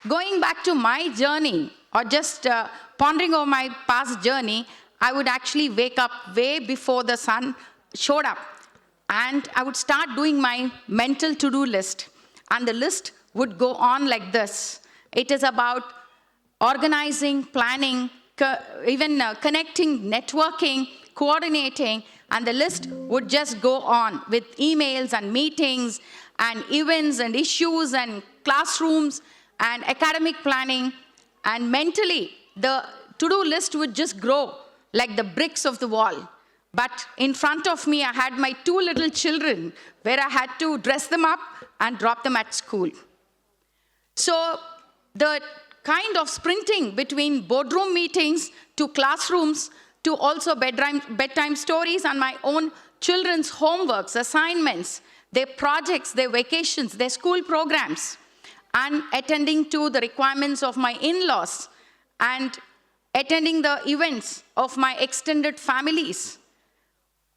Going back to my journey, or just pondering over my past journey, I would actually wake up way before the sun showed up. And I would start doing my mental to-do list. And the list would go on like this. It is about organizing, planning, even connecting, networking, coordinating, and the list would just go on with emails and meetings and events and issues and classrooms and academic planning. And mentally, the to-do list would just grow like the bricks of the wall. But in front of me, I had my two little children where I had to dress them up and drop them at school. So the kind of sprinting between boardroom meetings to classrooms to also bedtime stories and my own children's homeworks, assignments, their projects, their vacations, their school programs, and attending to the requirements of my in-laws and attending the events of my extended families.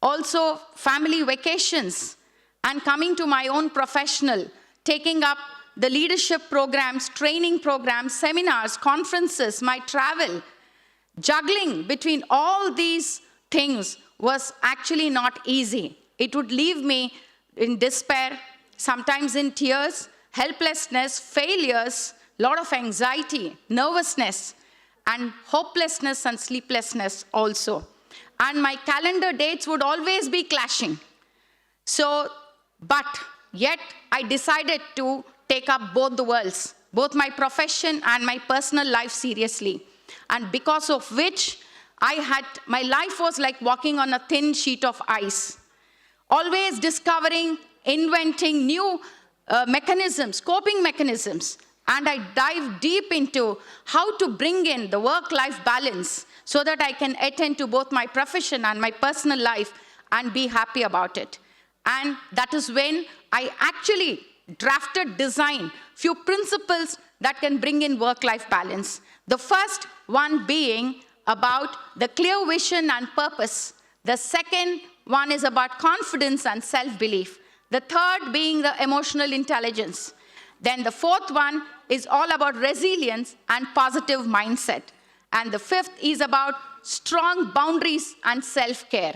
Also family vacations and coming to my own professional, taking up the leadership programs, training programs, seminars, conferences, my travel. Juggling between all these things was actually not easy. It would leave me in despair, sometimes in tears, helplessness, failures, a lot of anxiety, nervousness, and hopelessness and sleeplessness also. And my calendar dates would always be clashing. But yet I decided to take up both the worlds, both my profession and my personal life seriously. And because of which my life was like walking on a thin sheet of ice. Always discovering, inventing new mechanisms, coping mechanisms. And I dive deep into how to bring in the work-life balance so that I can attend to both my profession and my personal life and be happy about it. And that is when I actually designed few principles that can bring in work-life balance. The first one being about the clear vision and purpose. The second one is about confidence and self-belief. The third being the emotional intelligence. Then the fourth one is all about resilience and positive mindset. And the fifth is about strong boundaries and self-care.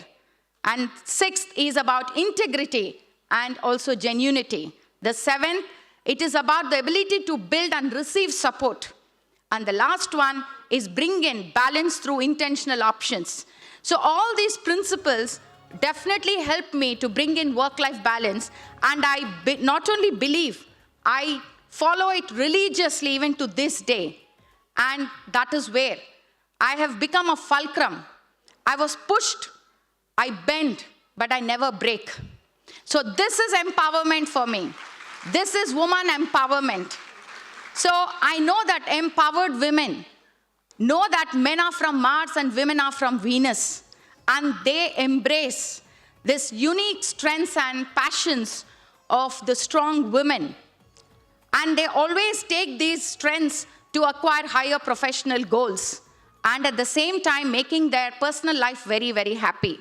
And sixth is about integrity and also genuinity. The seventh, it is about the ability to build and receive support. And the last one is bring in balance through intentional options. So all these principles definitely help me to bring in work-life balance. And I not only believe, I follow it religiously even to this day. And that is where I have become a fulcrum. I was pushed, I bend, but I never break. So this is empowerment for me. This is woman empowerment. So I know that empowered women know that men are from Mars and women are from Venus. And they embrace this unique strengths and passions of the strong women. And they always take these strengths to acquire higher professional goals. And at the same time, making their personal life very, very happy.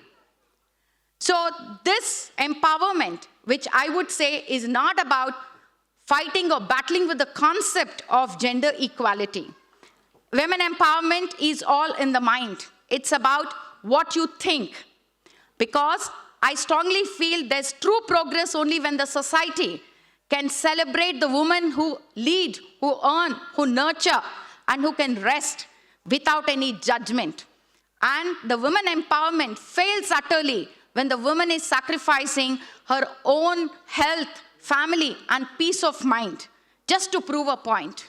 So this empowerment, which I would say is not about fighting or battling with the concept of gender equality. Women empowerment is all in the mind. It's about what you think. Because I strongly feel there's true progress only when the society can celebrate the women who lead, who earn, who nurture, and who can rest without any judgment. And the women empowerment fails utterly when the woman is sacrificing her own health, family, and peace of mind just to prove a point.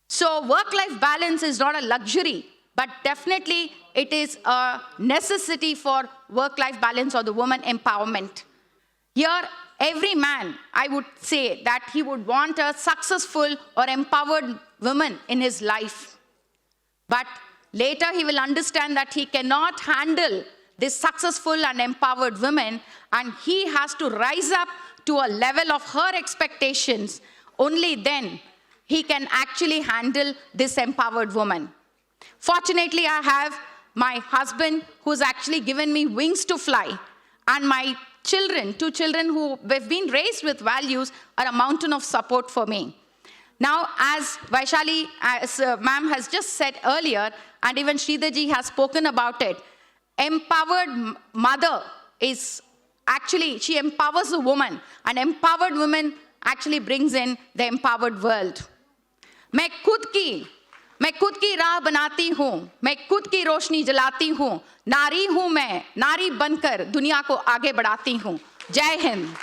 So work-life balance is not a luxury, but definitely it is a necessity for work-life balance or the woman empowerment. Here, every man, I would say that he would want a successful or empowered woman in his life. But later he will understand that he cannot handle this successful and empowered woman, and he has to rise up to a level of her expectations. Only then he can actually handle this empowered woman. Fortunately, I have my husband who's actually given me wings to fly, and my children, two children who have been raised with values, are a mountain of support for me. Now, as Vaishali, as ma'am has just said earlier, and even Sridharji has spoken about it, empowered mother is actually, she empowers the woman, and empowered woman actually brings in the empowered world. मैं खुद की राह बनाती हूँ, मैं खुद की रोशनी जलाती हूँ, नारी हूँ मैं, नारी बनकर दुनिया को आगे बढ़ाती हूँ। जय हिंद।